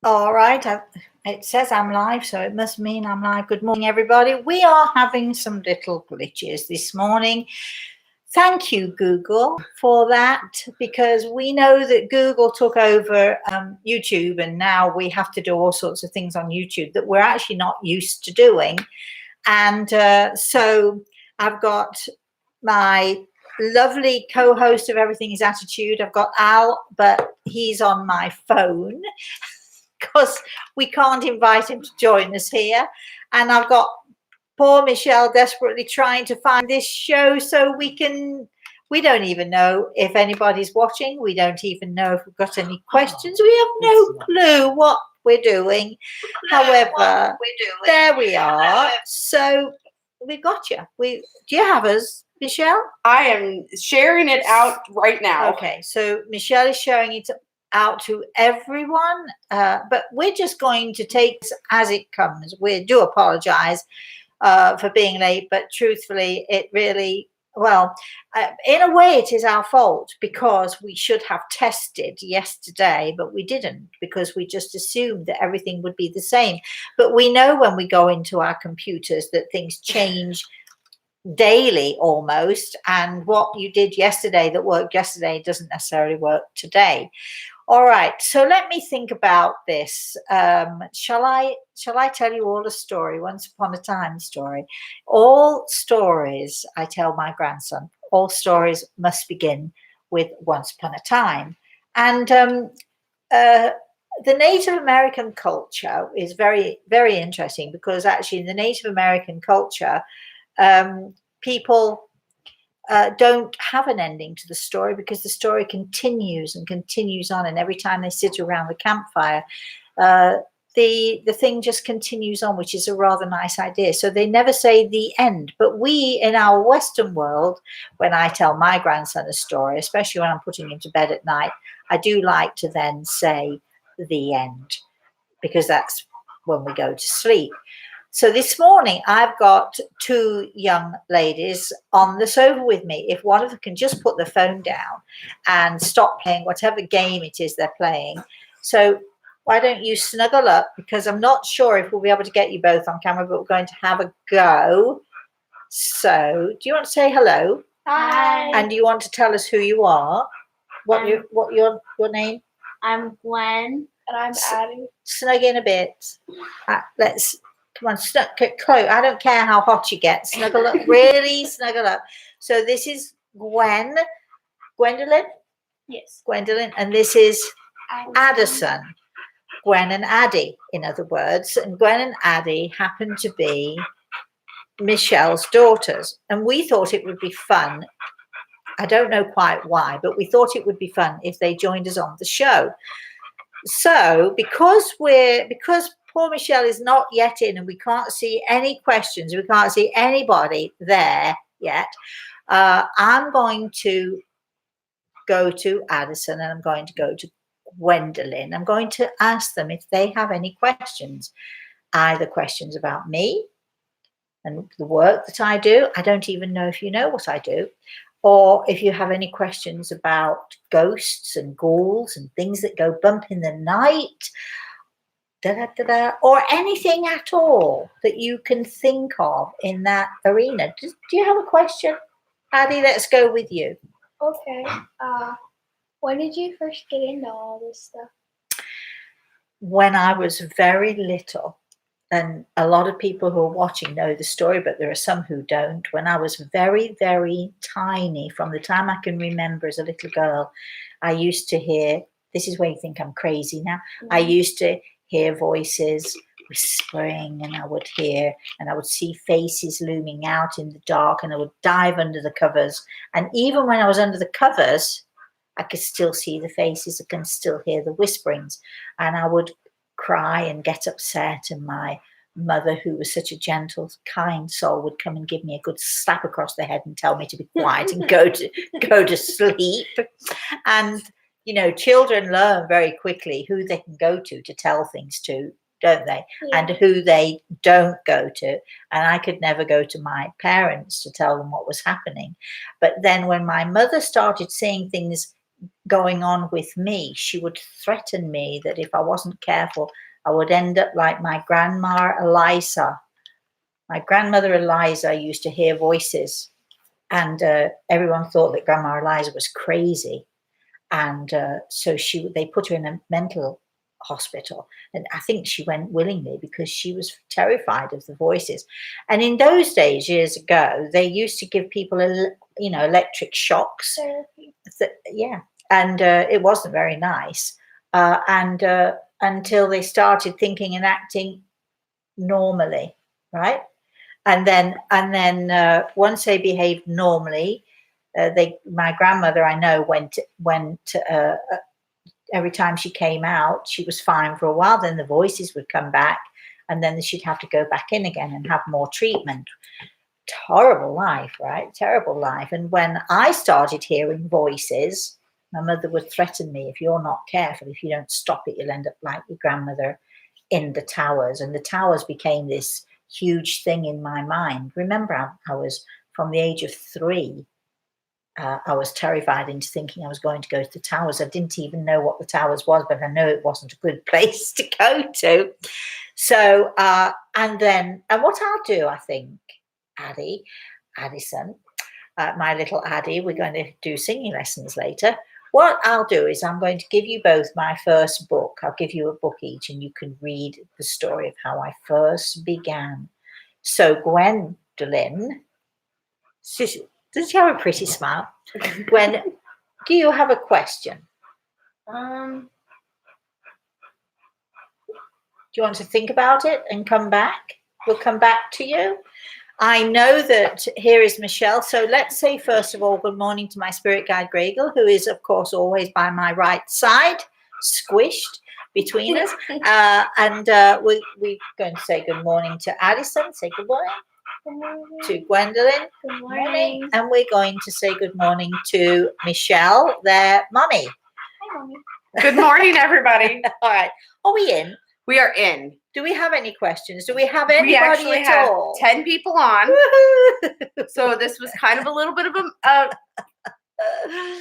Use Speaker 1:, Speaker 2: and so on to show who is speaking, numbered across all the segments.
Speaker 1: All right. It says I'm live, so it must mean I'm live. Good morning, everybody. We are having some little glitches this morning. Thank you, Google, for that, because we know that Google took over YouTube, and now we have to do all sorts of things on YouTube that we're actually not used to doing. And so I've got my lovely co-host of Everything is Attitude. I've got Al, but he's on my phone because we can't invite him to join us here. And I've got poor Michelle desperately trying to find this show so we don't even know if anybody's watching. We don't even know if we've got any questions. We have no clue what we're doing. However, there we are. So we've got you. Do you have us, Michelle?
Speaker 2: I am sharing it out right now.
Speaker 1: Okay, so Michelle is sharing it out to everyone, but we're just going to take this as it comes. We do apologize for being late, but truthfully, it really, in a way it is our fault, because we should have tested yesterday, but we didn't, because we just assumed that everything would be the same. But we know when we go into our computers that things change daily almost, and what you did yesterday that worked yesterday doesn't necessarily work today. All right, so let me think about this. Shall I tell you all a story, once upon a time story? All stories, I tell my grandson, all stories must begin with once upon a time. And the Native American culture is very, very interesting, because actually in the Native American culture, people don't have an ending to the story, because the story continues and continues on, and every time they sit around the campfire, the thing just continues on, which is a rather nice idea. So they never say the end. But we, in our Western world, when I tell my grandson a story, especially when I'm putting him to bed at night, I do like to then say the end, because that's when we go to sleep. So this morning, I've got two young ladies on the sofa with me. If one of them can just put the phone down and stop playing whatever game it is they're playing. So why don't you snuggle up, because I'm not sure if we'll be able to get you both on camera, but we're going to have a go. So do you want to say hello?
Speaker 3: Hi.
Speaker 1: And do you want to tell us who you are? What your name?
Speaker 3: I'm Gwen. And I'm Addie.
Speaker 1: Snug in a bit. Come on, get close. I don't care how hot you get. Snuggle up, really snuggle up. So this is Gwendolyn?
Speaker 3: Yes.
Speaker 1: Gwendolyn, and this is Addison. Gwen and Addie, in other words. And Gwen and Addie happen to be Michelle's daughters. And we thought it would be fun. I don't know quite why, but we thought it would be fun if they joined us on the show. So because poor Michelle is not yet in, and we can't see any questions, we can't see anybody there yet, I'm going to go to Addison, and I'm going to go to Gwendolyn. I'm going to ask them if they have any questions, either questions about me and the work that I do. I don't even know if you know what I do. Or if you have any questions about ghosts and ghouls and things that go bump in the night, or anything at all that you can think of in that arena. Do you have a question? Addie, let's go with you.
Speaker 3: Okay. When did you first get into all this stuff?
Speaker 1: When I was very little. And a lot of people who are watching know the story, but there are some who don't. When I was very, very tiny, from the time I can remember as a little girl, I used to hear, this is where you think I'm crazy now, I used to hear voices whispering, and I would see faces looming out in the dark, and I would dive under the covers. And even when I was under the covers, I could still see the faces, I can still hear the whisperings, and I would cry and get upset, and my mother, who was such a gentle, kind soul, would come and give me a good slap across the head and tell me to be quiet and go to sleep. And you know, children learn very quickly who they can go to tell things to, don't they? Yeah. And who they don't go to. And I could never go to my parents to tell them what was happening. But then when my mother started seeing things going on with me. She would threaten me that if I wasn't careful, I would end up like my grandma Eliza. My grandmother Eliza used to hear voices, and everyone thought that Grandma Eliza was crazy. And so they put her in a mental hospital, and I think she went willingly because she was terrified of the voices. And in those days, years ago, they used to give people electric shocks. Yeah, and it wasn't very nice. And until they started thinking and acting normally, right? And then once they behaved normally, my grandmother, I know, went every time she came out, she was fine for a while. Then the voices would come back, and then she'd have to go back in again and have more treatment. Horrible life, right? Terrible life. And when I started hearing voices, my mother would threaten me, if you're not careful, if you don't stop it, you'll end up like your grandmother in the towers. And the towers became this huge thing in my mind. Remember, I was from the age of 3. I was terrified into thinking I was going to go to the towers. I didn't even know what the towers was, but I know it wasn't a good place to go to. So, and what I'll do, I think, Addison, my little Addie, we're going to do singing lessons later. What I'll do is I'm going to give you both my first book. I'll give you a book each, and you can read the story of how I first began. So, Gwendolyn, does she have a pretty smile? Do you have a question? Do you want to think about it and come back? We'll come back to you. I know that here is Michelle. So let's say, first of all, good morning to my spirit guide, Gregel, who is, of course, always by my right side, squished between us. And we're going to say good morning to Addison. Say good morning.
Speaker 3: Good morning.
Speaker 1: To Gwendolyn.
Speaker 3: Good morning.
Speaker 1: And we're going to say good morning to Michelle, their mummy.
Speaker 3: Hi, Mommy.
Speaker 2: Good morning, everybody.
Speaker 1: All right. Are we in?
Speaker 2: We are in.
Speaker 1: Do we have any questions? Do we have anybody
Speaker 2: We actually
Speaker 1: at
Speaker 2: have
Speaker 1: all?
Speaker 2: 10 people on.
Speaker 1: Woohoo!
Speaker 2: So this was kind of a little bit of a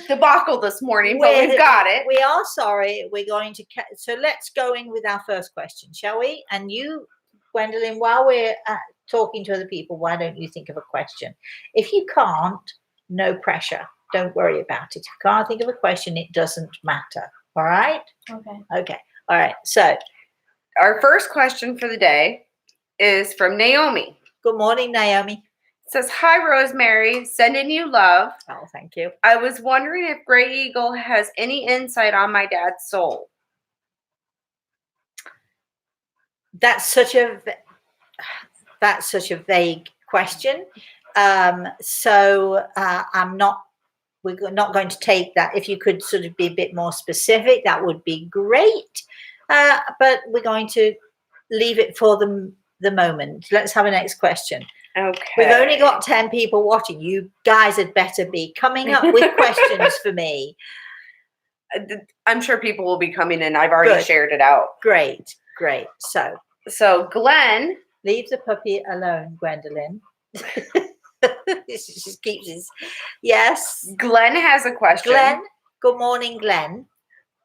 Speaker 2: debacle this morning, but we've got it.
Speaker 1: We are sorry. We're going to. So let's go in with our first question, shall we? And you, Gwendolyn, while we're talking to other people, why don't you think of a question? If you can't, no pressure. Don't worry about it. If you can't think of a question, it doesn't matter. All right?
Speaker 3: Okay.
Speaker 1: Okay. All right. So
Speaker 2: Our first question for the day is from Naomi.
Speaker 1: good morning, Naomi.
Speaker 2: It says, hi, Rosemary. Sending you love.
Speaker 1: Oh, thank you.
Speaker 2: I was wondering if Gray Eagle has any insight on my dad's soul.
Speaker 1: That's such a vague question. So we're not going to take that. If you could sort of be a bit more specific, that would be great. But we're going to leave it for the moment. Let's have a next question.
Speaker 2: Okay.
Speaker 1: We've only got 10 people watching. You guys had better be coming up with questions for me.
Speaker 2: I'm sure people will be coming in. I've already
Speaker 1: Good.
Speaker 2: shared it out.
Speaker 1: Great.
Speaker 2: So Glenn.
Speaker 1: Leave the puppy alone, Gwendolyn. She just keeps his. Yes.
Speaker 2: Glenn has a question.
Speaker 1: Glenn. Good morning, Glenn.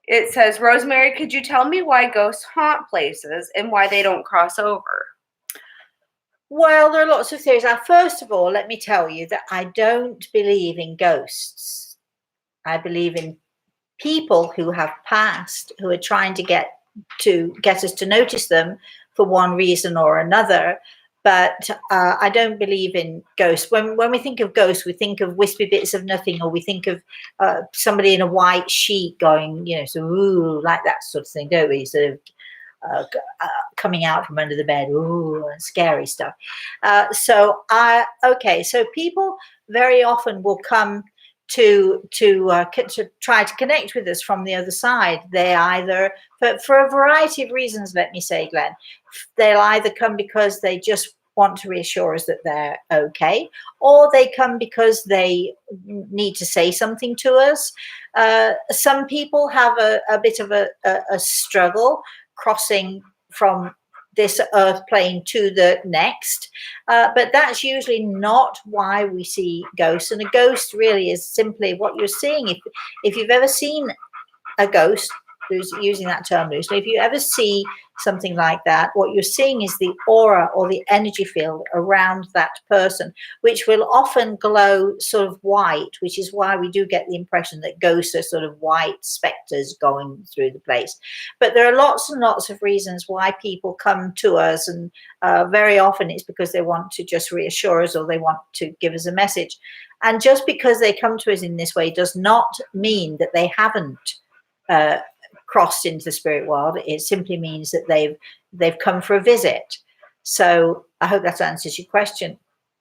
Speaker 2: It says, Rosemary, could you tell me why ghosts haunt places and why they don't cross over?
Speaker 1: Well, there are lots of theories. First of all, let me tell you that I don't believe in ghosts. I believe in people who have passed, who are trying to get us to notice them for one reason or another. But I don't believe in ghosts. When we think of ghosts, we think of wispy bits of nothing, or we think of somebody in a white sheet going, so ooh, like that sort of thing, don't we? Sort of coming out from under the bed, ooh, scary stuff. So people very often will come to try to connect with us from the other side. They either, for a variety of reasons, let me say, Glenn, they'll either come because they just want to reassure us that they're okay, or they come because they need to say something to us. Some people have a bit of a struggle crossing from this earth plane to the next, but that's usually not why we see ghosts. And a ghost really is simply what you're seeing. If you've ever seen a ghost, who's using that term loosely, if you ever see something like that, what you're seeing is the aura or the energy field around that person, which will often glow sort of white, which is why we do get the impression that ghosts are sort of white specters going through the place. But there are lots and lots of reasons why people come to us, and very often it's because they want to just reassure us or they want to give us a message. And just because they come to us in this way does not mean that they haven't crossed into the spirit world. It simply means that they've come for a visit. So I hope that answers your question.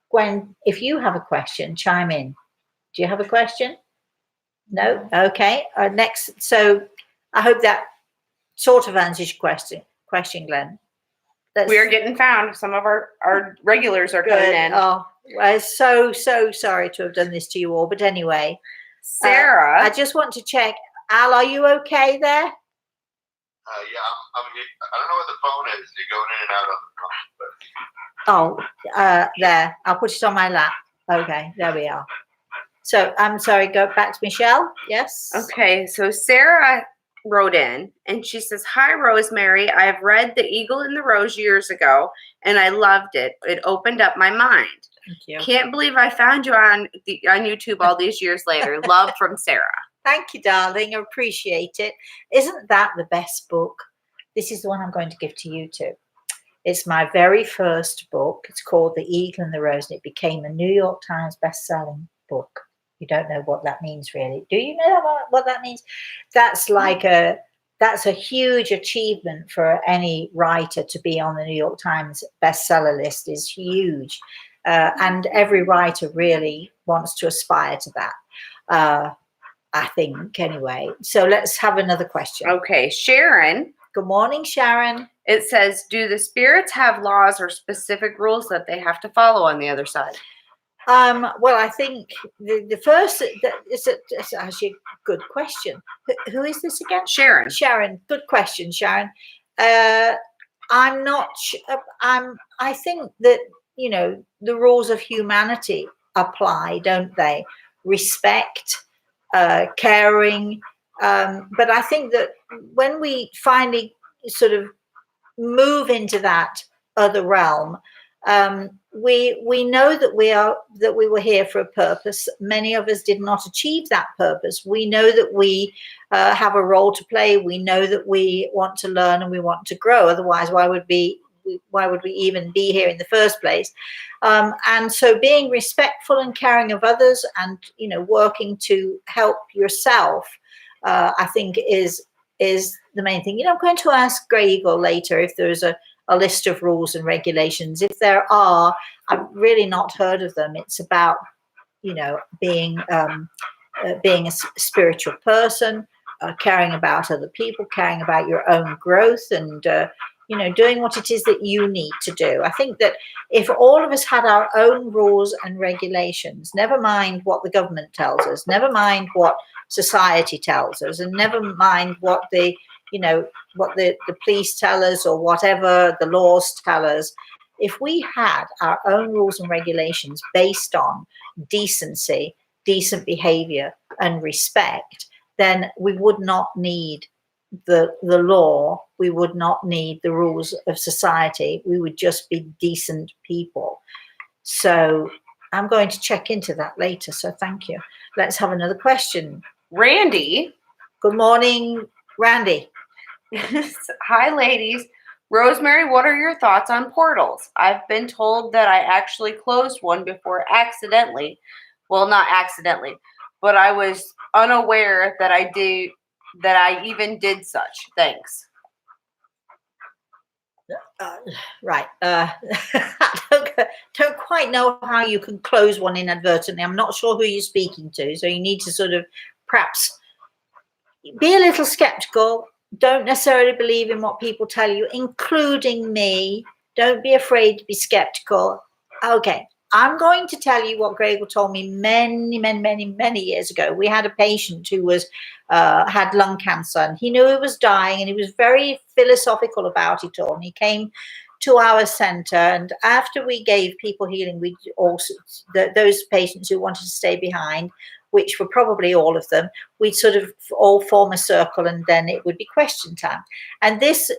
Speaker 1: Gwen, if you have a question, chime in. Do you have a question? No? Okay. Next. So I hope that sort of answers your question, Glenn.
Speaker 2: We are getting found. Some of our regulars are coming in.
Speaker 1: Oh, I'm so sorry to have done this to you all. But anyway,
Speaker 2: Sarah.
Speaker 1: I just want to check. Al, are you okay there?
Speaker 4: Yeah, I'm here. I don't know where the phone is. You're going in and out on the phone. But...
Speaker 1: there. I'll put it on my lap. Okay, there we are. So I'm sorry, go back to Michelle. Yes.
Speaker 2: Okay, so Sarah wrote in and she says, "Hi, Rosemary. I've read The Eagle and the Rose years ago and I loved it. It opened up my mind.
Speaker 1: Thank you.
Speaker 2: Can't believe I found you on YouTube all these years later. Love, from Sarah."
Speaker 1: Thank you, darling. I appreciate it. Isn't that the best book? This is the one I'm going to give to you too. It's my very first book. It's called The Eagle and the Rose, and it became a New York Times best-selling book. You don't know what that means, really. Do you know what that means? That's a huge achievement for any writer to be on the New York Times bestseller list. Is huge, and every writer really wants to aspire to that. I think, anyway. So let's have another question.
Speaker 2: Okay, Sharon.
Speaker 1: Good morning, Sharon.
Speaker 2: It says, "Do the spirits have laws or specific rules that they have to follow on the other side?"
Speaker 1: Well, I think the first, it's actually a good question. Who is this again?
Speaker 2: Sharon.
Speaker 1: Sharon, good question, Sharon. I'm not, I think that, you know, the rules of humanity apply, don't they? Respect, caring. But I think that when we finally sort of move into that other realm, we know that we were here for a purpose. Many of us did not achieve that purpose. We know that we have a role to play. We know that we want to learn and we want to grow. Otherwise, why would we even be here in the first place? And so being respectful and caring of others, and, you know, working to help yourself, I think is the main thing. You know, I'm going to ask Grey Eagle later if there's a list of rules and regulations. If there are, I've really not heard of them. It's about, you know, being a spiritual person, caring about other people, caring about your own growth, and you know, doing what it is that you need to do. I think that if all of us had our own rules and regulations, never mind what the government tells us, never mind what society tells us, and never mind what the police tell us or whatever the laws tell us, if we had our own rules and regulations based on decency, decent behavior and respect, then we would not need the law. We would not need the rules of society. We would just be decent people. So I'm going to check into that later. So thank you. Let's have another question.
Speaker 2: Randy.
Speaker 1: Good morning, Randy.
Speaker 2: Hi, ladies. Rosemary, what are your thoughts on portals? I've been told that I actually closed one before accidentally. Well, not accidentally, but I was unaware that I even did such. Thanks.
Speaker 1: Right. I don't quite know how you can close one inadvertently. I'm not sure who you're speaking to. So you need to sort of perhaps be a little skeptical. Don't necessarily believe in what people tell you, including me. Don't be afraid to be skeptical. Okay. I'm going to tell you what Gregor told me many years ago. We had a patient who was had lung cancer, and he knew he was dying, and he was very philosophical about it all. And he came to our center, and after we gave people healing, we also those patients who wanted to stay behind, which were probably all of them, we'd sort of all form a circle, and then it would be question time. And this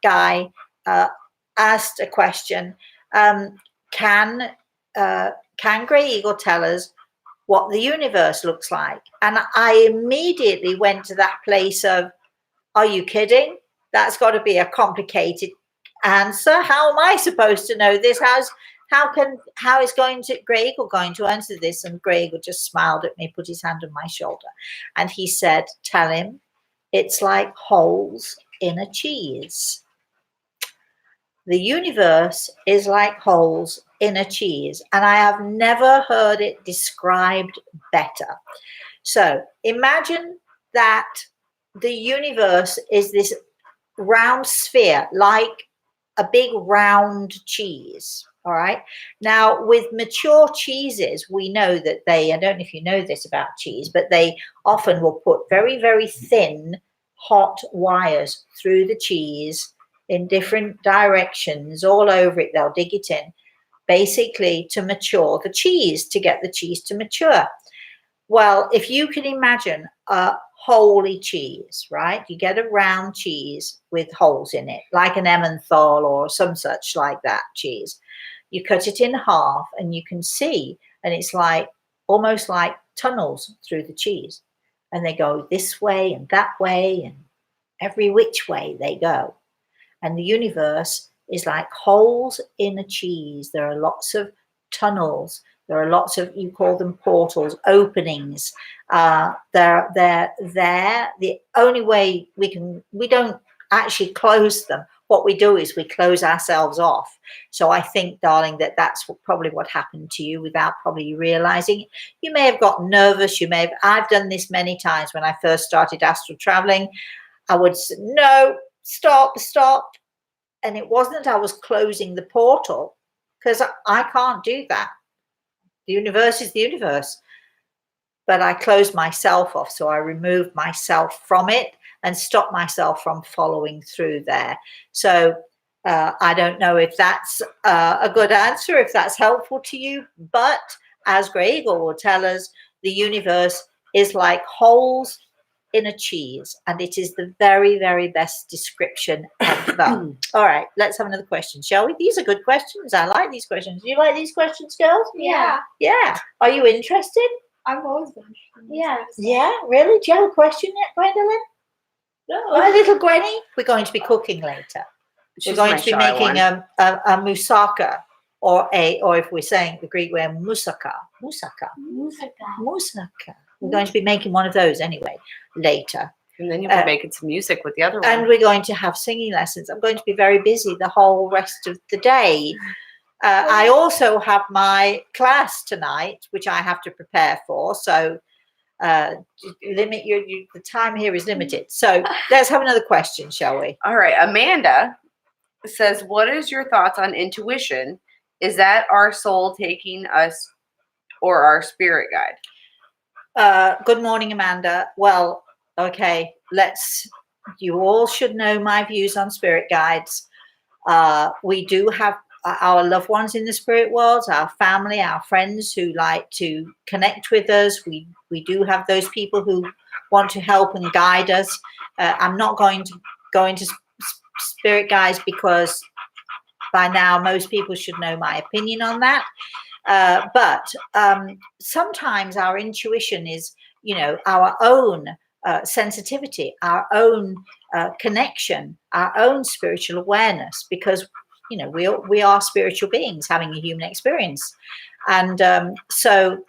Speaker 1: guy asked a question: Can Grey Eagle tell us what the universe looks like? And I immediately went to that place of, are you kidding? That's got to be a complicated answer. How am I supposed to know this? How is Grey Eagle going to answer this? And Grey Eagle just smiled at me, put his hand on my shoulder, and he said, tell him it's like holes in a cheese. The universe is like holes in a cheese, and I have never heard it described better. So imagine that the universe is this round sphere, like a big round cheese. All right. Now, with mature cheeses, we know that I don't know if you know this about cheese, but they often will put very, very thin, hot wires through the cheese in different directions all over it. They'll dig it in, basically to mature the cheese, to get the cheese to mature. Well, if you can imagine a holy cheese, right? You get a round cheese with holes in it, like an Emmenthal or some such like that cheese. You cut it in half and you can see, and it's like almost like tunnels through the cheese. And they go this way and that way, and every which way they go. And the universe is like holes in a cheese. There are lots of tunnels. There are lots of, you call them portals, openings. They're there. The only way we don't actually close them. What we do is we close ourselves off. So I think, darling, that's probably what happened to you without probably realizing it. You may have gotten nervous. I've done this many times when I first started astral traveling. I would say, no, stop. And it wasn't I was closing the portal, because I can't do that. The universe is the universe. But I closed myself off. So I removed myself from it and stopped myself from following through there. So I don't know if that's a good answer, if that's helpful to you. But as Grey Eagle will tell us, the universe is like holes in a cheese, and it is the very, very best description ever. All right, let's have another question, shall we? These are good questions. I like these questions. Do you like these questions, girls?
Speaker 3: Yeah.
Speaker 1: Yeah. Are you interested?
Speaker 3: I've always been interested.
Speaker 1: Yeah, really? Do you have a question yet, Gwendolyn? No. My little Gwenny? We're going to be cooking later. We're going to be making a moussaka, or if we're saying the Greek way, moussaka. We're going to be making one of those anyway later.
Speaker 2: And then you'll be making some music with the other one.
Speaker 1: And we're going to have singing lessons. I'm going to be very busy the whole rest of the day. I also have my class tonight, which I have to prepare for. So the time here is limited. So let's have another question, shall we?
Speaker 2: All right. Amanda says, what is your thoughts on intuition? Is that our soul taking us, or our spirit guide?
Speaker 1: Good morning, Amanda. Well, okay, you all should know my views on spirit guides. We do have our loved ones in the spirit world, our family, our friends who like to connect with us. We do have those people who want to help and guide us. I'm not going to go into spirit guides, because by now most people should know my opinion on that. But sometimes our intuition is, our own sensitivity, our own connection, our own spiritual awareness, because, we are spiritual beings having a human experience. And so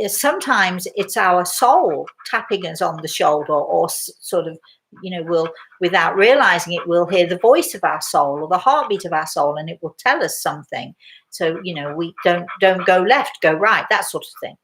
Speaker 1: sometimes it's our soul tapping us on the shoulder, or sort of, we'll, without realizing it, we'll hear the voice of our soul or the heartbeat of our soul, and it will tell us something. So, we don't go left, go right, that sort of thing.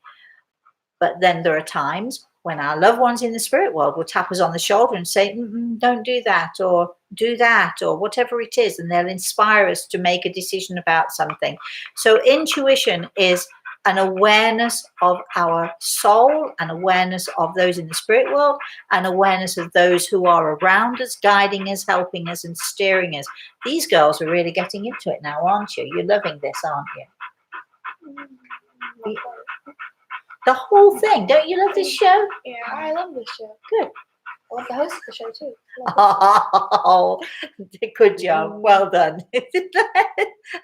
Speaker 1: But then there are times when our loved ones in the spirit world will tap us on the shoulder and say, don't do that, or do that, or whatever it is, and they'll inspire us to make a decision about something. So intuition is an awareness of our soul, an awareness of those in the spirit world, an awareness of those who are around us, guiding us, helping us, and steering us. These girls are really getting into it now, aren't you? You're loving this, aren't you? The whole thing. Don't you love this show?
Speaker 3: Yeah, I love this show.
Speaker 1: Good.
Speaker 3: I love the host of the show too.
Speaker 1: Oh, good job. Well done.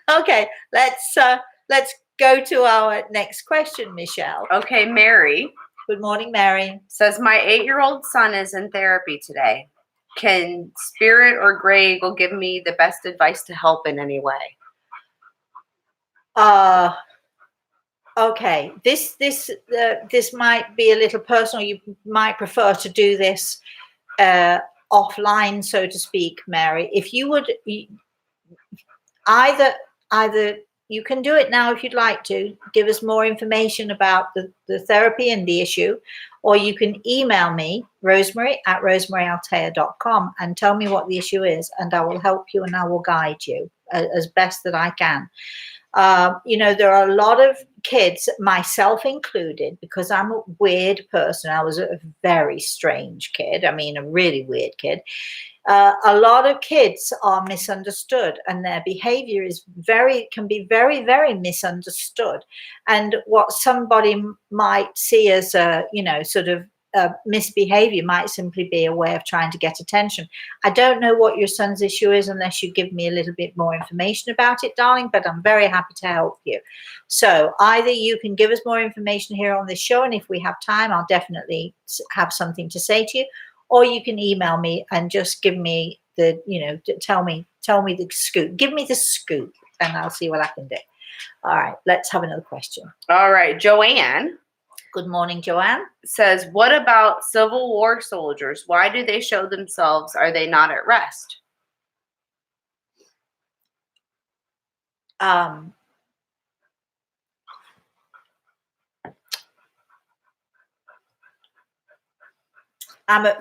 Speaker 1: Okay, let's go to our next question, Michelle.
Speaker 2: Okay, Mary
Speaker 1: Good morning, Mary.
Speaker 2: says, my 8-year-old son is in therapy today. Can Spirit or Grey Eagle give me the best advice to help in any way?
Speaker 1: Okay, this might be a little personal. You might prefer to do this offline, so to speak, Mary. If you would, either you can do it now if you'd like to give us more information about the therapy and the issue, or you can email me, rosemary@rosemaryaltea.com, and tell me what the issue is, and I will help you and I will guide you as best that I can. There are a lot of kids, myself included, because I'm a weird person. I was a very strange kid. I mean, a really weird kid. A lot of kids are misunderstood, and their behavior can be very, very misunderstood. And what somebody might see as misbehavior might simply be a way of trying to get attention. I don't know what your son's issue is unless you give me a little bit more information about it, darling, but I'm very happy to help you. So either you can give us more information here on this show, and if we have time, I'll definitely have something to say to you, or you can email me and just give me tell me the scoop. Give me the scoop and I'll see what I can do. All right, let's have another question.
Speaker 2: All right, Joanne.
Speaker 1: Good morning, Joanne.
Speaker 2: Says, what about Civil War soldiers? Why do they show themselves? Are they not at rest?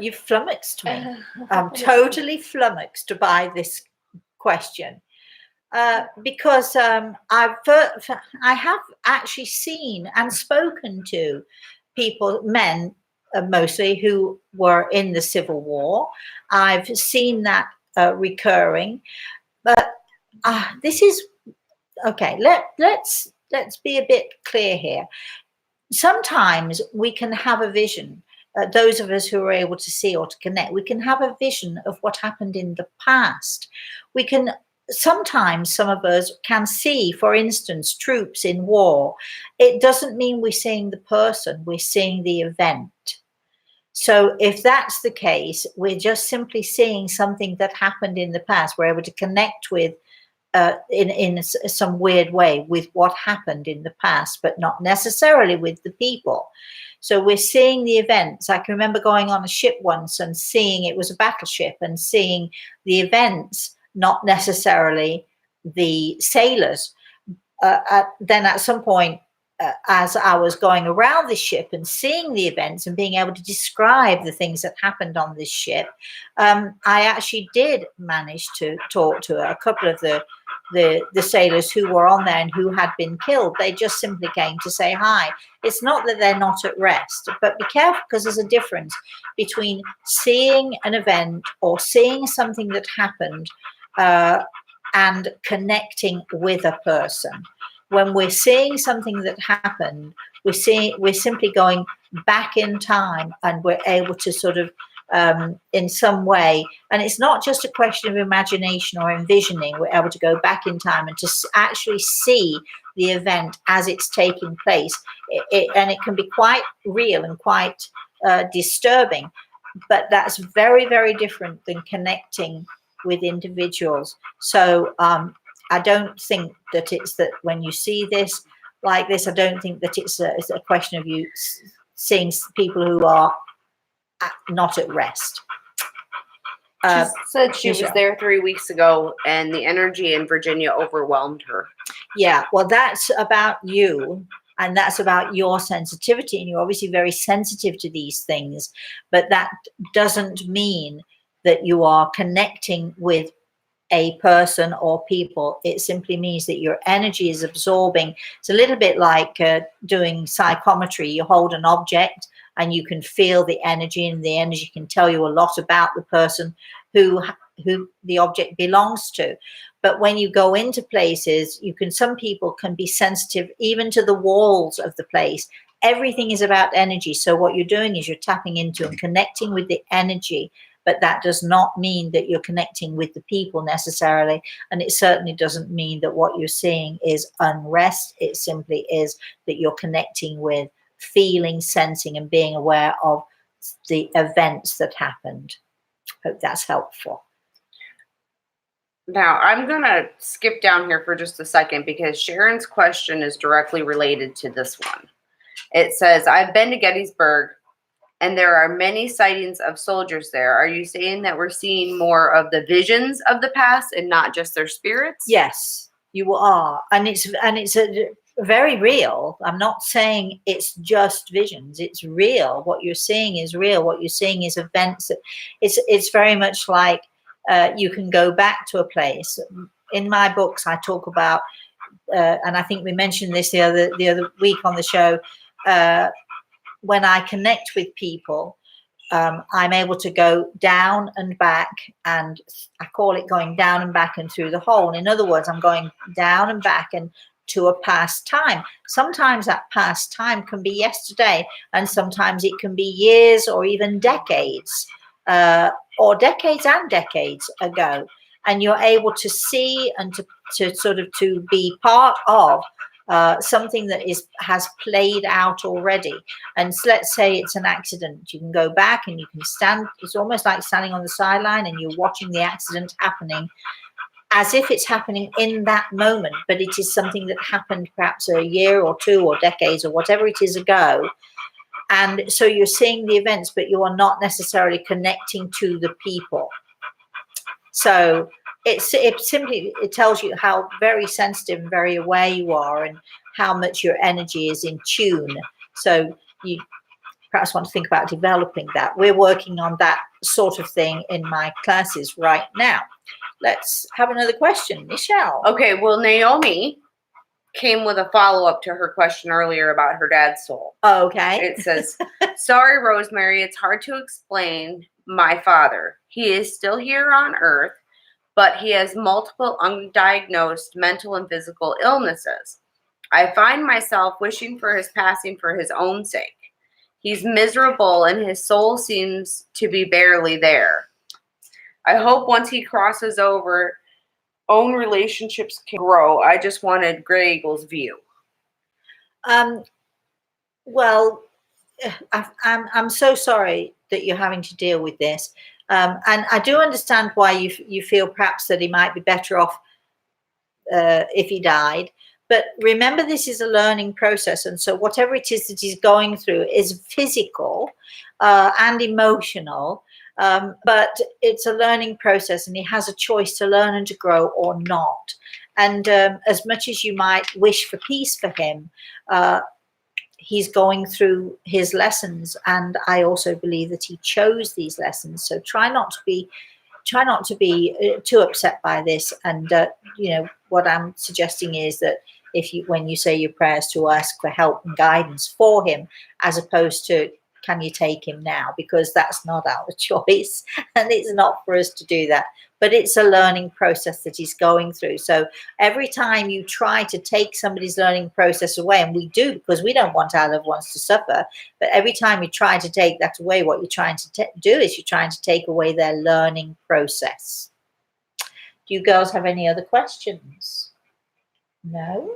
Speaker 1: You've flummoxed me. I'm totally flummoxed by this question. Because I have actually seen and spoken to people, men mostly, who were in the Civil War. I've seen that recurring, but this is okay. Let's be a bit clear here. Sometimes we can have a vision. Those of us who are able to see or to connect, we can have a vision of what happened in the past. Sometimes some of us can see, for instance, troops in war. It doesn't mean we're seeing the person, we're seeing the event. So if that's the case, we're just simply seeing something that happened in the past. We're able to connect with, in some weird way, with what happened in the past, but not necessarily with the people. So we're seeing the events. I can remember going on a ship once and seeing, it was a battleship, and seeing the events, not necessarily the sailors. Then at some point, as I was going around the ship and seeing the events and being able to describe the things that happened on this ship, I actually did manage to talk to a couple of the sailors who were on there and who had been killed. They just simply came to say hi. It's not that they're not at rest, but be careful, because there's a difference between seeing an event or seeing something that happened and connecting with a person. When we're seeing something that happened, we're simply going back in time, and we're able to sort of, in some way, and it's not just a question of imagination or envisioning, we're able to go back in time and to actually see the event as it's taking place. And it can be quite real and quite disturbing, but that's very, very different than connecting with individuals. So I don't think that it's that when you see this like this, I don't think that it's a question of you seeing people who are not at rest.
Speaker 2: She said she was there 3 weeks ago and the energy in Virginia overwhelmed her.
Speaker 1: Yeah, well, that's about you. And that's about your sensitivity, and you're obviously very sensitive to these things, but that doesn't mean that you are connecting with a person or people. It simply means that your energy is absorbing. It's a little bit like doing psychometry. You hold an object and you can feel the energy, and the energy can tell you a lot about the person who the object belongs to. But when you go into places, some people can be sensitive even to the walls of the place. Everything is about energy. So what you're doing is you're tapping into and connecting with the energy, but that does not mean that you're connecting with the people necessarily. And it certainly doesn't mean that what you're seeing is unrest. It simply is that you're connecting with feeling, sensing, and being aware of the events that happened. Hope that's helpful.
Speaker 2: Now, I'm going to skip down here for just a second because Sharon's question is directly related to this one. It says, I've been to Gettysburg and there are many sightings of soldiers there. Are you saying that we're seeing more of the visions of the past and not just their spirits?
Speaker 1: Yes, you are. And it's very real. I'm not saying it's just visions. It's real. What you're seeing is real. What you're seeing is events. It's very much like you can go back to a place. In my books, I talk about, and I think we mentioned this the other week on the show, when I connect with people, I'm able to go down and back, and I call it going down and back and through the hole. In other words, I'm going down and back and to a past time. Sometimes that past time can be yesterday, and sometimes it can be years or even decades, or decades and decades ago. And you're able to see and to sort of to be part of something that has played out already. And so let's say it's an accident. You can go back and you can stand. It's almost like standing on the sideline and you're watching the accident happening as if it's happening in that moment, but it is something that happened perhaps a year or two or decades or whatever it is ago. And so you're seeing the events, but you are not necessarily connecting to the people. So it tells you how very sensitive and very aware you are, and how much your energy is in tune. So you perhaps want to think about developing that. We're working on that sort of thing in my classes right now. Let's have another question. Michelle.
Speaker 2: Okay, well, Naomi came with a follow-up to her question earlier about her dad's soul.
Speaker 1: Oh, okay.
Speaker 2: It says, sorry, Rosemary, it's hard to explain my father. He is still here on earth, but he has multiple undiagnosed mental and physical illnesses. I find myself wishing for his passing for his own sake. He's miserable and his soul seems to be barely there. I hope once he crosses over, own relationships can grow. I just wanted Grey Eagle's view.
Speaker 1: Well, I'm so sorry that you're having to deal with this. And I do understand why you feel perhaps that he might be better off if he died. But remember, this is a learning process. And so whatever it is that he's going through is physical and emotional. But it's a learning process, and he has a choice to learn and to grow or not. And as much as you might wish for peace for him, he's going through his lessons, and I also believe that he chose these lessons. So try not to be too upset by this. And what I'm suggesting is that when you say your prayers, to ask for help and guidance for him, as opposed to can you take him now, because that's not our choice, and it's not for us to do that. But it's a learning process that he's going through. So every time you try to take somebody's learning process away, and we do because we don't want our loved ones to suffer, but every time you try to take that away, what you're trying to do is you're trying to take away their learning process. Do you girls have any other questions? No?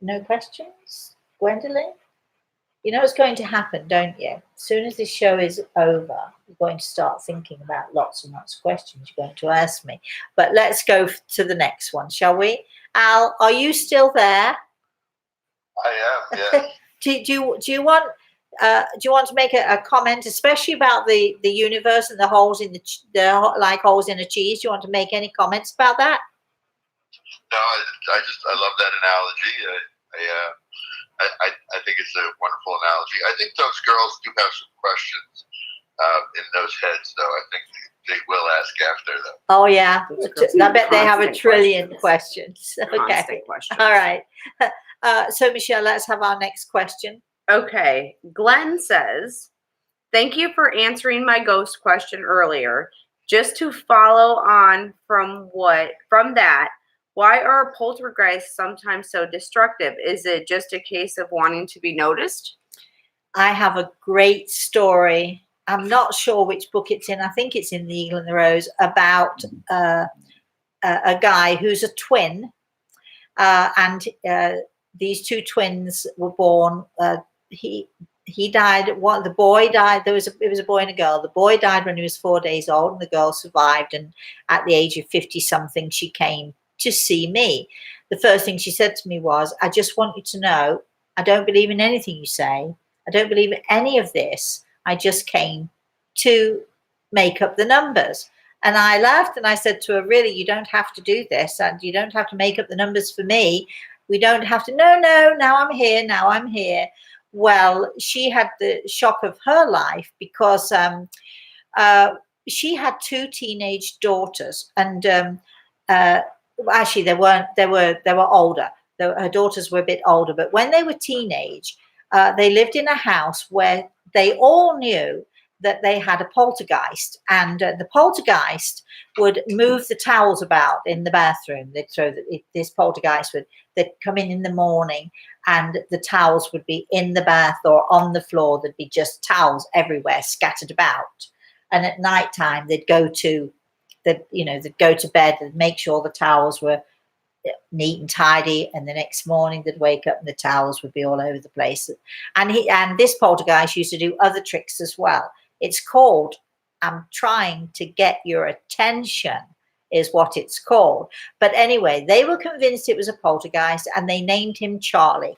Speaker 1: No questions? Gwendolyn? You know what's going to happen, don't you? As soon as this show is over, you're going to start thinking about lots and lots of questions you're going to ask me. But let's go to the next one, shall we? Al, are you still there?
Speaker 4: I am, yeah.
Speaker 1: do you want to make a comment, especially about the universe and the holes in the like holes in a cheese? Do you want to make any comments about that?
Speaker 4: No, I love that analogy. I think it's a wonderful analogy. I think those girls do have some questions in those heads, though. I think they will ask after, though.
Speaker 1: Oh yeah, I bet they have a
Speaker 2: Constant
Speaker 1: trillion questions. Okay,
Speaker 2: Constant questions.
Speaker 1: all right. So Michelle, let's have our next question.
Speaker 2: Okay. Glenn says, thank you for answering my ghost question earlier. Just to follow on from that, why are poltergeists sometimes so destructive? Is it just a case of wanting to be noticed?
Speaker 1: I have a great story. I'm not sure which book it's in. I think it's in The Eagle and the Rose, about a guy who's a twin, and these two twins were born. He died. The boy died. It was a boy and a girl. The boy died when he was 4 days old, and the girl survived. And at the age of 50 something, she came to see me. The first thing she said to me was, "I just want you to know, I don't believe in anything you say. I don't believe in any of this. I just came to make up the numbers." And I laughed and I said to her, "Really, you don't have to do this, and you don't have to make up the numbers for me. We don't have to, no, now I'm here, now I'm here." Well, she had the shock of her life because she had two teenage daughters, and actually they were older. Her daughters were a bit older, but when they were teenage, they lived in a house where they all knew that they had a poltergeist, and the poltergeist would move the towels about in the bathroom. They'd throw this poltergeist they'd come in the morning, and the towels would be in the bath or on the floor. There'd be just towels everywhere scattered about. And at night time, they'd go to bed and make sure the towels were neat and tidy, and the next morning they'd wake up and the towels would be all over the place. And this poltergeist used to do other tricks as well. It's called "I'm trying to get your attention" is what it's called. But anyway, they were convinced it was a poltergeist, and they named him Charlie.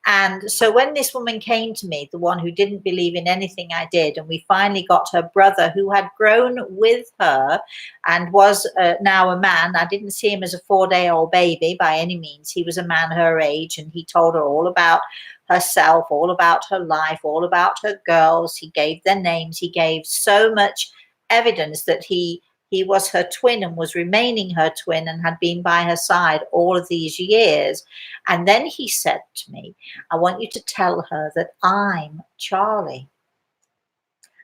Speaker 1: And so when this woman came to me, the one who didn't believe in anything I did, and we finally got her brother, who had grown with her and was now a man. I didn't see him as a 4-day-old baby by any means. He was a man her age, and he told her all about herself, all about her life, all about her girls. He gave their names. He gave so much evidence that he was her twin and was remaining her twin and had been by her side all of these years. And then he said to me, "I want you to tell her that I'm Charlie."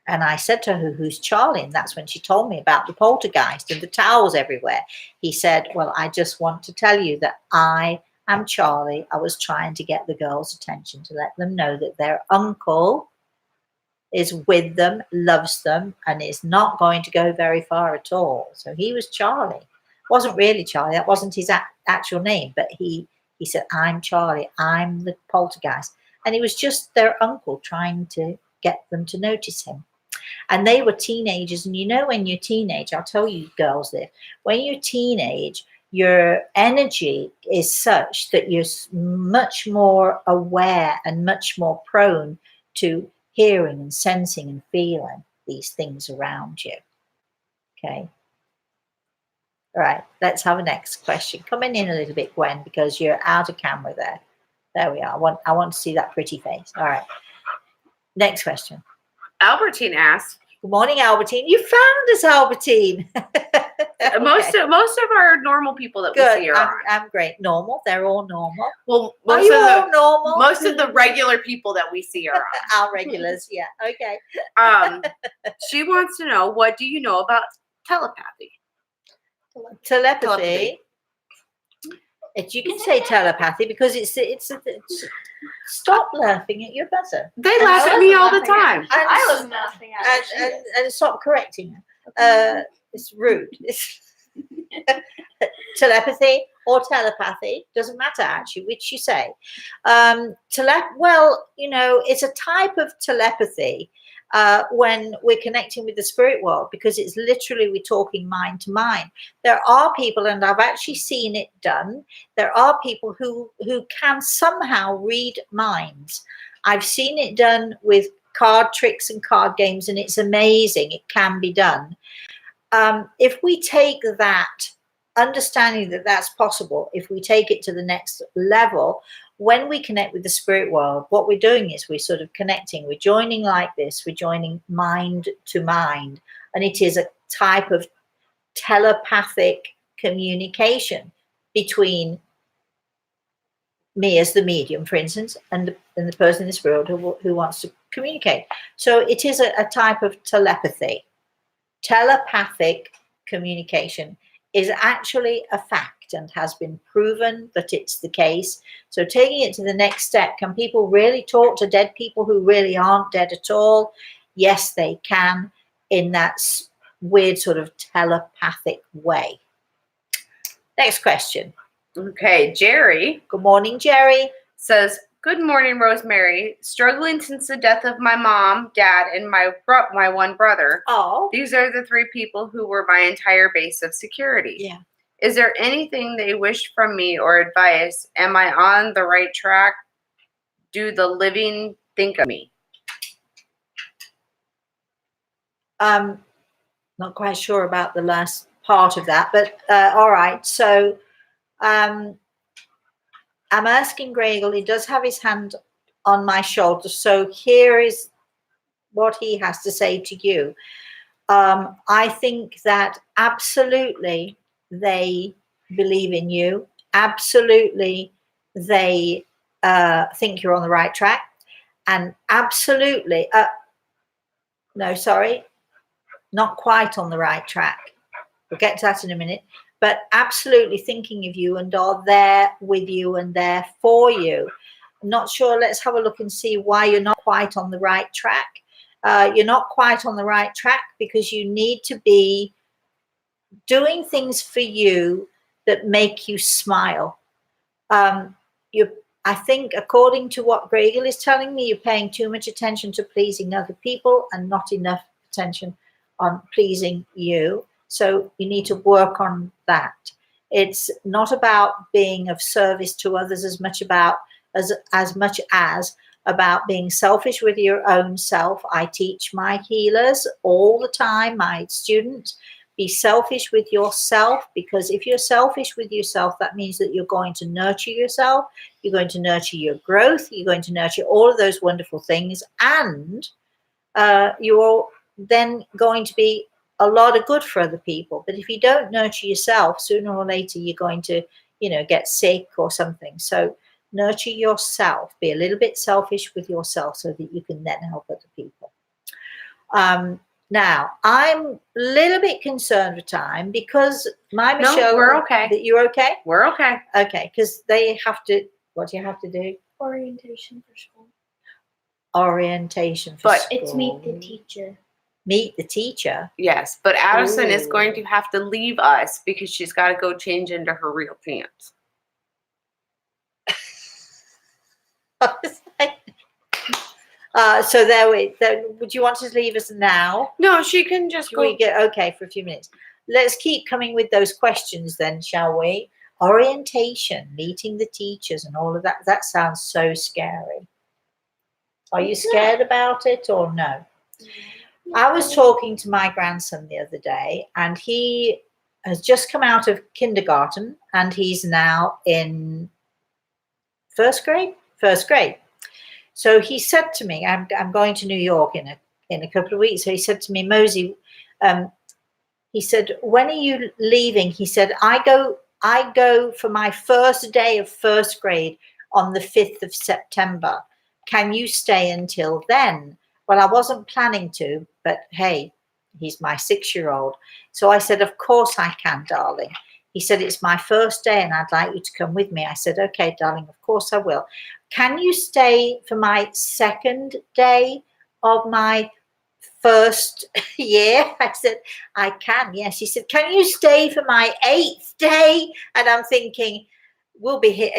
Speaker 1: And I said to her, "Who's Charlie?" And that's when she told me about the poltergeist and the towels everywhere. He said, "Well, I just want to tell you that I am Charlie. I was trying to get the girls' attention to let them know that their uncle is with them, loves them, and is not going to go very far at all." So he was Charlie. Wasn't really Charlie. That wasn't his actual name, but he said, "I'm Charlie. I'm the poltergeist." And he was just their uncle trying to get them to notice him. And they were teenagers. And you know, when you're teenage, I'll tell you girls this, when you're teenage, your energy is such that you're much more aware and much more prone to hearing and sensing and feeling these things around you. Okay. All right, let's have a next question. Come in a little bit, Gwen, because you're out of camera there. There we are. I want to see that pretty face. All right. Next question.
Speaker 2: Albertine asks,
Speaker 1: "Good morning, Albertine." You found us, Albertine. Okay.
Speaker 2: most of our normal people that we
Speaker 1: Good.
Speaker 2: see are on.
Speaker 1: I'm great. Normal. They're all normal.
Speaker 2: Well,
Speaker 1: Are you all normal?
Speaker 2: most of the regular people that we see are on.
Speaker 1: Our regulars. Yeah. Okay.
Speaker 2: She wants to know, what do you know about telepathy?
Speaker 1: Telepathy. You can say telepathy because it's stop laughing at your buzzer.
Speaker 2: They laugh at me all the time.
Speaker 3: I was laughing at it.
Speaker 1: And stop correcting her. It's rude. Telepathy or telepathy, doesn't matter actually which you say. Well, you know, it's a type of telepathy when we're connecting with the spirit world, because it's literally we're talking mind to mind. There are people, and I've actually seen it done, there are people who can somehow read minds. I've seen it done with card tricks and card games, and it's amazing. It can be done. If we take that understanding that that's possible, if we take it to the next level, when we connect with the spirit world, what we're doing is we're sort of connecting, we're joining like this, we're joining mind to mind, and it is a type of telepathic communication between me as the medium, for instance, and the person in this world who wants to communicate. So it is a type of telepathy. Telepathic communication is actually a fact and has been proven that it's the case. So taking it to the next step, can people really talk to dead people who really aren't dead at all? Yes, they can, in that weird sort of telepathic way. Next question.
Speaker 2: Okay, Jerry.
Speaker 1: Good morning, Jerry.
Speaker 2: Says, good morning, Rosemary. Struggling since the death of my mom, dad, and my one brother.
Speaker 1: Oh.
Speaker 2: These are the three people who were my entire base of security.
Speaker 1: Yeah.
Speaker 2: Is there anything they wish from me or advice? Am I on the right track? Do the living think of me?
Speaker 1: Not quite sure about the last part of that, but all right. So I'm asking Gregor, he does have his hand on my shoulder. So here is what he has to say to you. I think that absolutely they believe in you. Absolutely they think you're on the right track. And absolutely, no, sorry, not quite on the right track. We'll get to that in a minute. But absolutely thinking of you and are there with you and there for you. I'm not sure. Let's have a look and see why you're not quite on the right track. You're not quite on the right track because you need to be doing things for you that make you smile. I think, according to what Gregor is telling me, you're paying too much attention to pleasing other people and not enough attention on pleasing you. So you need to work on that. It's not about being of service to others as much as about being selfish with your own self. I teach my healers all the time, my students, be selfish with yourself, because if you're selfish with yourself, that means that you're going to nurture yourself, you're going to nurture your growth, you're going to nurture all of those wonderful things, and you're then going to be a lot of good for other people. But if you don't nurture yourself, sooner or later you're going to, get sick or something. So nurture yourself, be a little bit selfish with yourself so that you can then help other people. Now, I'm a little bit concerned with time because my Michelle.
Speaker 2: No, we're okay.
Speaker 1: That you're okay?
Speaker 2: We're okay.
Speaker 1: Okay, because they have to. What do you have to do?
Speaker 3: Orientation for school.
Speaker 1: Orientation for
Speaker 2: But
Speaker 1: school.
Speaker 3: It's meet the teacher.
Speaker 1: Meet the teacher.
Speaker 2: Yes, but Addison is
Speaker 1: Ooh.
Speaker 2: going to have to leave us because she's got to go change into her real pants.
Speaker 1: So would you want to leave us now?
Speaker 2: No, she can just
Speaker 1: Shall we get okay for a few minutes? Let's keep coming with those questions then, shall we? Orientation, meeting the teachers and all of that. That sounds so scary. Are you scared about it or no? I was talking to my grandson the other day, and he has just come out of kindergarten and he's now in first grade. So he said to me, I'm going to New York in a couple of weeks. So he said to me, Mosey, he said, when are you leaving? He said, I go for my first day of first grade on the 5th of September. Can you stay until then? Well, I wasn't planning to, but hey, he's my 6-year-old. So I said, of course I can, darling. He said, it's my first day and I'd like you to come with me. I said, okay, darling, of course I will. Can you stay for my second day of my first year? I said, I can, yes. He said, can you stay for my 8th day? And I'm thinking, we'll be here.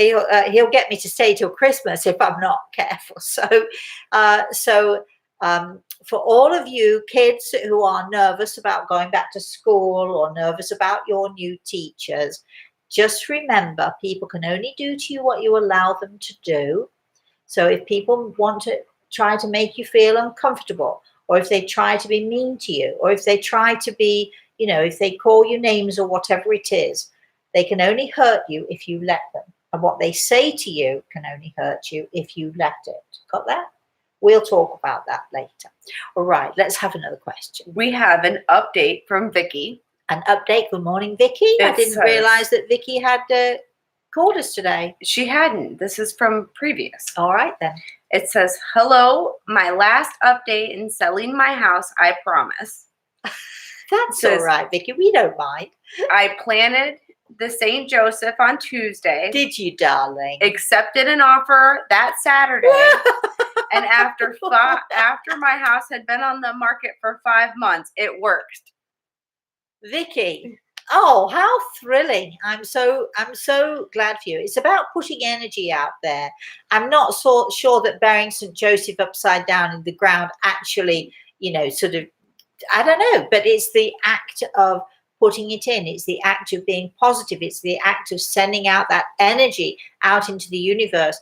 Speaker 1: He'll get me to stay till Christmas if I'm not careful. So for all of you kids who are nervous about going back to school or nervous about your new teachers, just remember, people can only do to you what you allow them to do. So if people want to try to make you feel uncomfortable, or if they try to be mean to you, or if they try to be, if they call you names or whatever it is, they can only hurt you if you let them. And what they say to you can only hurt you if you let it. Got that? We'll talk about that later. All right, let's have another question.
Speaker 2: We have an update from Vicky.
Speaker 1: An update. Good morning, Vicky. I didn't realize that Vicky had called us today.
Speaker 2: She hadn't. This is from previous.
Speaker 1: All right, then.
Speaker 2: It says, hello, my last update in selling my house, I promise.
Speaker 1: That's all right, Vicky. We don't mind.
Speaker 2: I planted the St. Joseph on Tuesday.
Speaker 1: Did you, darling?
Speaker 2: Accepted an offer that Saturday. And after my house had been on the market for 5 months, it worked.
Speaker 1: Vicky, oh, how thrilling. I'm so glad for you. It's about putting energy out there. I'm not so sure that burying St. Joseph upside down in the ground actually, sort of, I don't know, but it's the act of putting it in. It's the act of being positive. It's the act of sending out that energy out into the universe.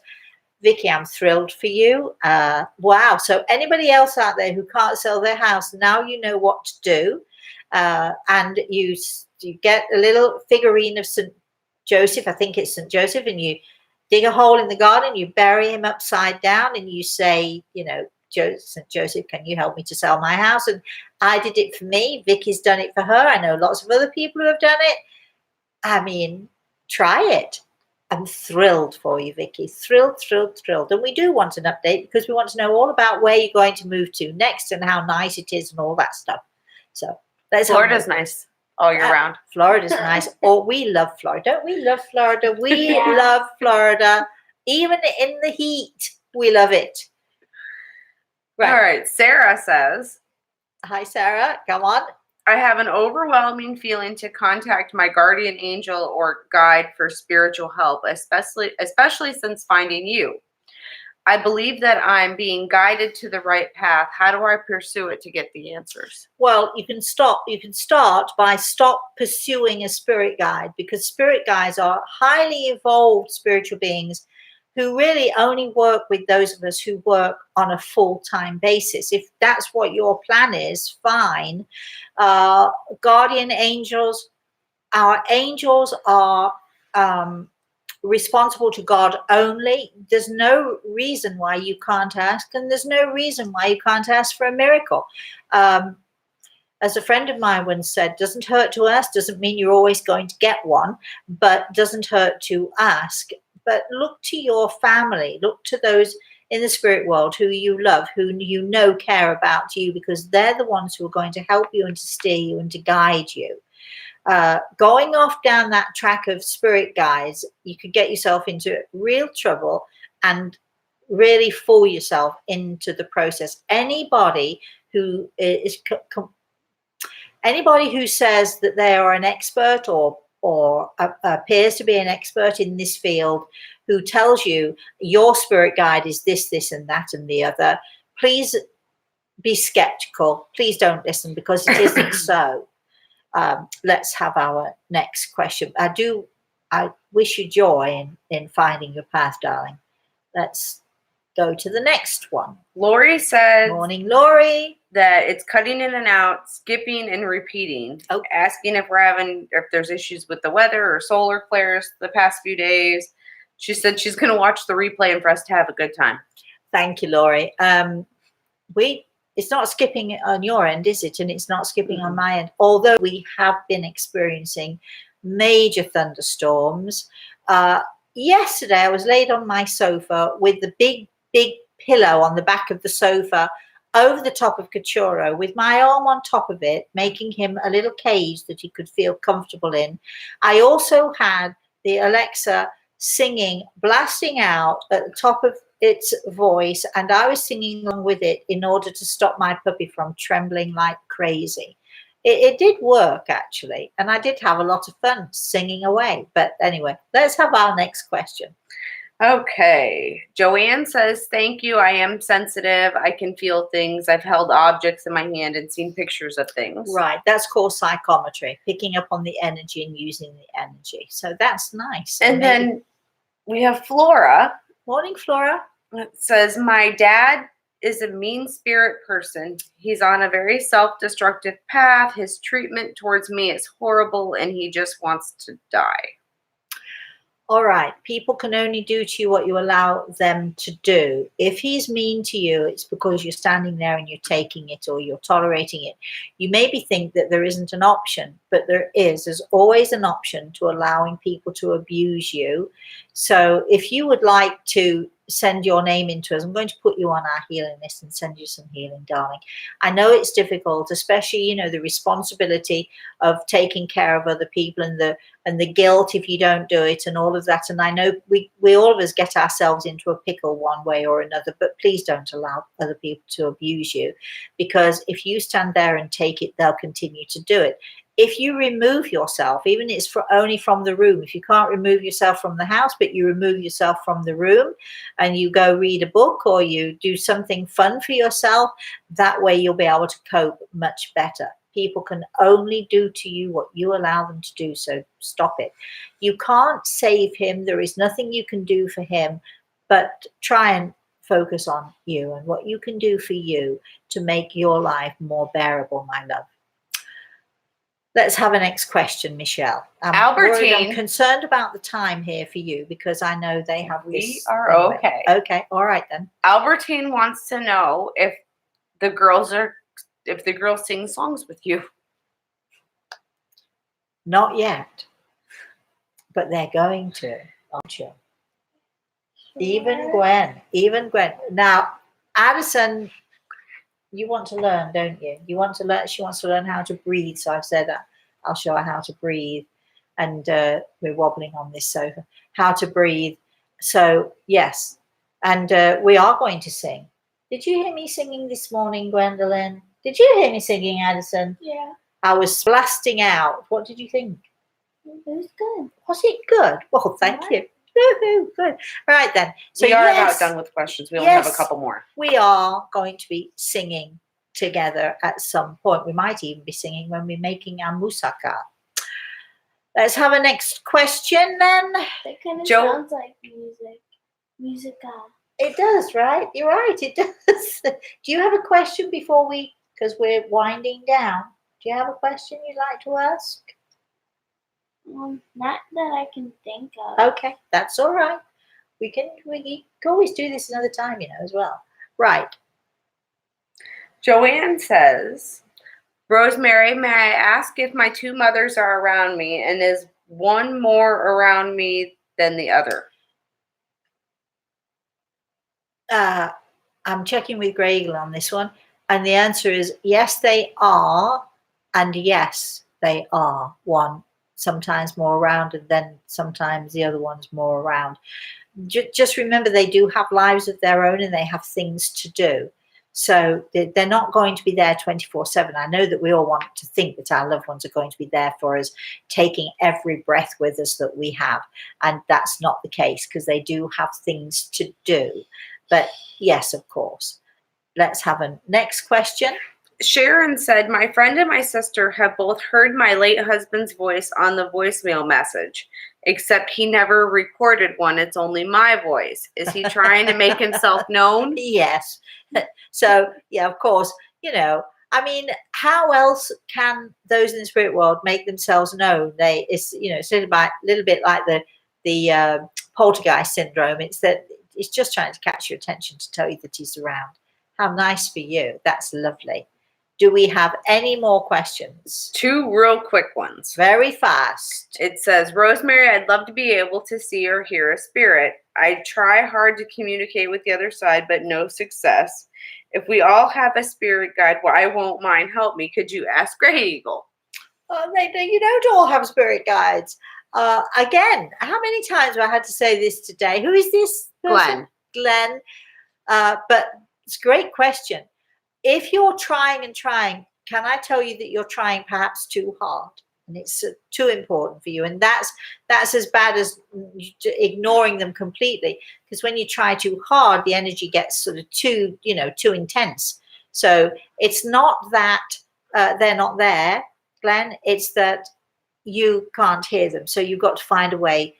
Speaker 1: Vicky, I'm thrilled for you. Wow. So anybody else out there who can't sell their house, now you know what to do. And you get a little figurine of St. Joseph, I think it's St. Joseph, and you dig a hole in the garden, you bury him upside down, and you say, St. Joseph, can you help me to sell my house? And I did it for me. Vicky's done it for her. I know lots of other people who have done it. I mean, try it. I'm thrilled for you, Vicky. Thrilled. And we do want an update because we want to know all about where you're going to move to next and how nice it is and all that stuff. So
Speaker 2: Florida's nice all year round.
Speaker 1: Florida's nice. Oh, we love Florida. Don't we love Florida? We love Florida. Even in the heat, we love it.
Speaker 2: Right. All right. Sarah says,
Speaker 1: hi, Sarah. Come on.
Speaker 2: I have an overwhelming feeling to contact my guardian angel or guide for spiritual help, especially since finding you. I believe that I'm being guided to the right path. How do I pursue it to get the answers?
Speaker 1: Well, you can start by stop pursuing a spirit guide, because spirit guides are highly evolved spiritual beings who really only work with those of us who work on a full-time basis. If that's what your plan is, fine. Guardian angels, our angels are responsible to God only. There's no reason why you can't ask, and there's no reason why you can't ask for a miracle. As a friend of mine once said, doesn't hurt to ask, doesn't mean you're always going to get one, but doesn't hurt to ask. But look to your family, look to those in the spirit world who you love, who you know care about you, because they're the ones who are going to help you and to steer you and to guide you. Going off down that track of spirit guides, you could get yourself into real trouble and really fool yourself into the process. Anybody who says that they are an expert or appears to be an expert in this field, who tells you your spirit guide is this, this, and that, and the other, please be skeptical. Please don't listen, because it isn't so. Let's have our next question. I wish you joy in finding your path, darling. Let's go to the next one.
Speaker 2: Lori says,
Speaker 1: morning, Lori,
Speaker 2: that it's cutting in and out, skipping and repeating.
Speaker 1: Oh.
Speaker 2: Asking if there's issues with the weather or solar flares the past few days. She said she's going to watch the replay and for us to have a good time.
Speaker 1: Thank you, Lori. It's not skipping on your end, is it? And it's not skipping on my end, although we have been experiencing major thunderstorms. Yesterday, I was laid on my sofa with the big pillow on the back of the sofa over the top of Kachuro, with my arm on top of it, making him a little cage that he could feel comfortable in. I also had the Alexa singing, blasting out at the top of its voice, and I was singing along with it in order to stop my puppy from trembling like crazy. It did work, actually, and I did have a lot of fun singing away. But anyway, let's have our next question.
Speaker 2: Okay. Joanne says, thank you. I am sensitive. I can feel things. I've held objects in my hand and seen pictures of things.
Speaker 1: Right. That's called psychometry, picking up on the energy and using the energy. So that's nice.
Speaker 2: And then we have Flora.
Speaker 1: Morning, Flora.
Speaker 2: It says, my dad is a mean spirit person. He's on a very self-destructive path. His treatment towards me is horrible, and he just wants to die.
Speaker 1: All right, people can only do to you what you allow them to do. If he's mean to you, it's because you're standing there and you're taking it or you're tolerating it. You maybe think that there isn't an option, but there is. There's always an option to allowing people to abuse you. So if you would like to send your name into us, I'm going to put you on our healing list and send you some healing, darling. I know it's difficult, especially, you know, the responsibility of taking care of other people and the guilt if you don't do it and all of that. And I know we all of us get ourselves into a pickle one way or another, but please don't allow other people to abuse you, because if you stand there and take it, they'll continue to do it. If you remove yourself, even if it's only from the room, if you can't remove yourself from the house, but you remove yourself from the room and you go read a book or you do something fun for yourself, that way you'll be able to cope much better. People can only do to you what you allow them to do, so stop it. You can't save him. There is nothing you can do for him, but try and focus on you and what you can do for you to make your life more bearable, my love. Let's have a next question, Michelle.
Speaker 2: Albertine.
Speaker 1: I'm concerned about the time here for you because I know they have this.
Speaker 2: We are
Speaker 1: anyway.
Speaker 2: okay.
Speaker 1: Okay, all right then.
Speaker 2: Albertine wants to know if the girls sing songs with you.
Speaker 1: Not yet, but they're going to, aren't you? Even Gwen. Now, Addison, you want to learn, don't you? You want to learn. She wants to learn how to breathe. So I've said I'll show her how to breathe. And we're wobbling on this sofa. How to breathe. So yes, and we are going to sing. Did you hear me singing this morning, Gwendolyn? Did you hear me singing, Addison?
Speaker 3: Yeah.
Speaker 1: I was blasting out. What did you think?
Speaker 3: It was good.
Speaker 1: Was it good? Well, thank you. Woo-hoo, good. All right then. So
Speaker 2: we are
Speaker 1: yes,
Speaker 2: about done with questions. We only have a couple more.
Speaker 1: We are going to be singing together at some point. We might even be singing when we're making our moussaka. Let's have a next question then.
Speaker 3: That kind of
Speaker 2: Joe?
Speaker 3: sounds like music. Musica.
Speaker 1: It does, right? You're right, it does. Do you have a question before because we're winding down. Do you have a question you'd like to ask?
Speaker 3: Not that I can think of.
Speaker 1: Okay, that's all right. We can always do this another time, as well. Right.
Speaker 2: Joanne says, Rosemary, may I ask if my two mothers are around me, and is one more around me than the other?
Speaker 1: I'm checking with Gregel on this one, and the answer is yes, they are, and yes, they are. One sometimes more around, and then sometimes the other one's more around. Just remember, they do have lives of their own, and they have things to do. So they're not going to be there 24/7. I know that we all want to think that our loved ones are going to be there for us, taking every breath with us that we have. And that's not the case, because they do have things to do. But yes, of course. Let's have a next question.
Speaker 2: Sharon said, my friend and my sister have both heard my late husband's voice on the voicemail message, except he never recorded one. It's only my voice. Is he trying to make himself known?
Speaker 1: Yes. So, yeah, of course, I mean, how else can those in the spirit world make themselves known? It's a little bit like the poltergeist syndrome. It's that it's just trying to catch your attention to tell you that he's around. How nice for you. That's lovely. Do we have any more questions?
Speaker 2: Two real quick ones.
Speaker 1: Very fast.
Speaker 2: It says, Rosemary, I'd love to be able to see or hear a spirit. I try hard to communicate with the other side, but no success. If we all have a spirit guide, well, I won't mind. Help me. Could you ask Grey Eagle?
Speaker 1: You don't all have spirit guides. Again, how many times have I had to say this today? Who is this person? Glenn. But it's a great question. If you're trying and trying, can I tell you that you're trying perhaps too hard, and it's too important for you? And that's as bad as ignoring them completely, because when you try too hard, the energy gets sort of too intense. So it's not that they're not there, Glenn. It's that you can't hear them. So you've got to find a way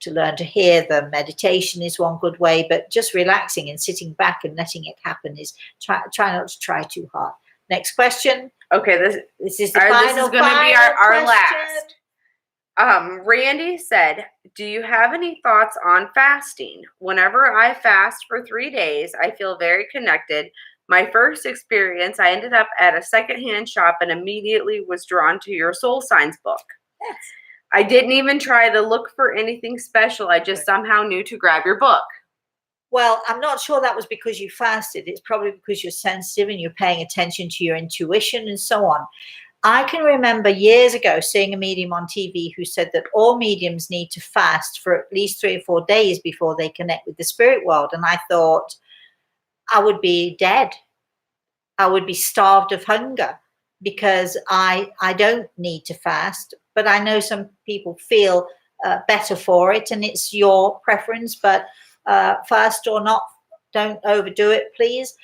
Speaker 1: to learn to hear them. Meditation is one good way, but just relaxing and sitting back and letting it happen is try not to try too hard. Next question.
Speaker 2: Okay, this is the
Speaker 1: final,
Speaker 2: this is going to be our last. Randy said, do you have any thoughts on fasting? Whenever I fast for 3 days, I feel very connected. My first experience, I ended up at a secondhand shop and immediately was drawn to your soul signs book.
Speaker 1: Yes.
Speaker 2: I didn't even try to look for anything special. I just somehow knew to grab your book.
Speaker 1: Well, I'm not sure that was because you fasted. It's probably because you're sensitive and you're paying attention to your intuition and so on. I can remember years ago seeing a medium on TV who said that all mediums need to fast for at least 3 or 4 days before they connect with the spirit world. And I thought I would be dead. I would be starved of hunger because I don't need to fast. But I know some people feel better for it, and it's your preference. But fast or not, don't overdo it, please.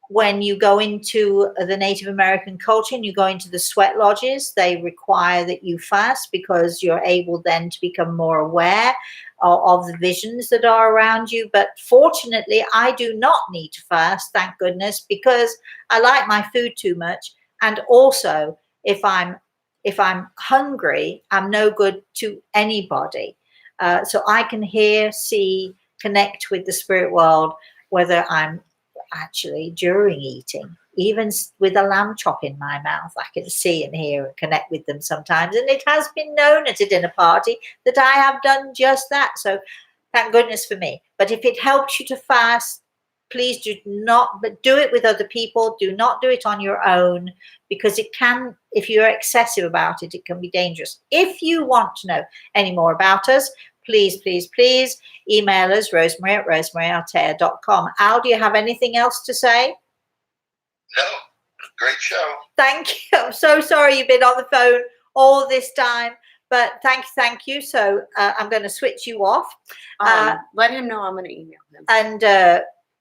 Speaker 1: When you go into the Native American culture and you go into the sweat lodges, they require that you fast because you're able then to become more aware of the visions that are around you. But fortunately, I do not need to fast, thank goodness, because I like my food too much. And also, if I'm hungry, I'm no good to anybody. So I can hear, see, connect with the spirit world, whether I'm actually during eating, even with a lamb chop in my mouth, I can see and hear and connect with them sometimes. And it has been known at a dinner party that I have done just that. So thank goodness for me. But if it helps you to fast, please do not, but do it with other people. Do not do it on your own, because it can, if you're excessive about it, it can be dangerous. If you want to know any more about us, please, please, please email us, rosemary@rosemaryaltea.com. Al, do you have anything else to say?
Speaker 4: No, great show.
Speaker 1: Thank you. I'm so sorry you've been on the phone all this time, but thank you. So I'm going to switch you off.
Speaker 2: Let him know I'm going to email him.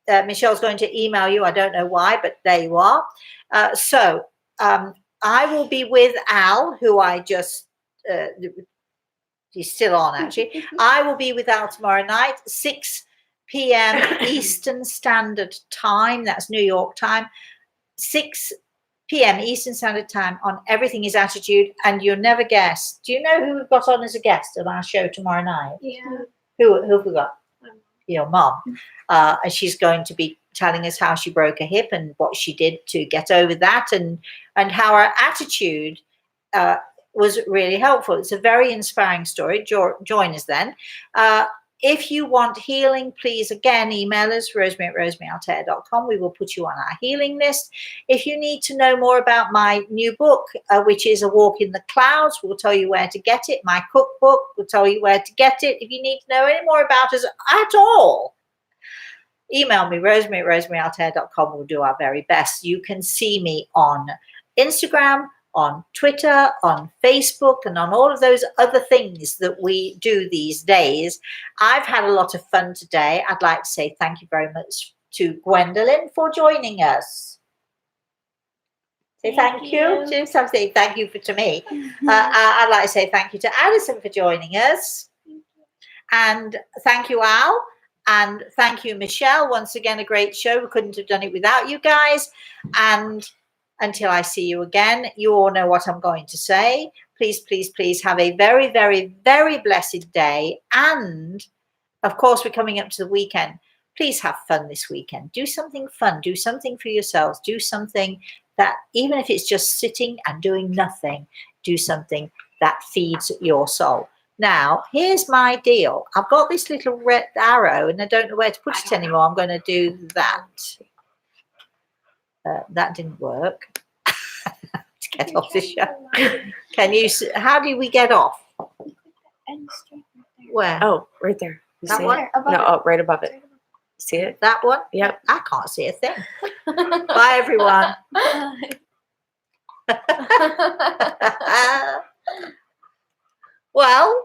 Speaker 1: And Michelle's going to email you. I don't know why, but there you are. So I will be with Al, who I just... he's still on, actually. I will be with Al tomorrow night, 6 p.m. Eastern Standard Time. That's New York time. 6 p.m. Eastern Standard Time on Everything is Attitude. And you'll never guess. Do you know who we've got on as a guest on our show tomorrow night?
Speaker 3: Yeah.
Speaker 1: Who have we got? Your mom. And she's going to be telling us how she broke a hip and what she did to get over that, and how her attitude was really helpful. It's a very inspiring story. Join us then. If you want healing, please, again, email us, rosemary@rosemaryaltea.com. We will put you on our healing list. If you need to know more about my new book, which is A Walk in the Clouds, we'll tell you where to get it. My cookbook, we'll tell you where to get it. If you need to know any more about us at all, email me, rosemary@rosemaryaltea.com. We'll do our very best. You can see me on Instagram, on Twitter, on Facebook, and on all of those other things that we do these days. I've had a lot of fun today. I'd like to say thank you very much to Gwendolyn for joining us. Say thank you. Jim, say thank you to me. I'd like to say thank you to Alison for joining us. And thank you, Al. And thank you, Michelle. Once again, a great show. We couldn't have done it without you guys. And until I see you again, you all know what I'm going to say. Please, please, please have a very, very, very blessed day. And, of course, we're coming up to the weekend. Please have fun this weekend. Do something fun. Do something for yourselves. Do something that, even if it's just sitting and doing nothing, do something that feeds your soul. Now, here's my deal. I've got this little red arrow, and I don't know where to put it anymore. I'm going to do that. That didn't work. To get off the show. Can you? How do we get off? Where?
Speaker 2: Oh, right there. You
Speaker 1: That
Speaker 2: see
Speaker 1: one?
Speaker 2: it? No, right above it. See it?
Speaker 1: That one?
Speaker 2: Yep.
Speaker 1: I can't see a thing. Bye, everyone. Well,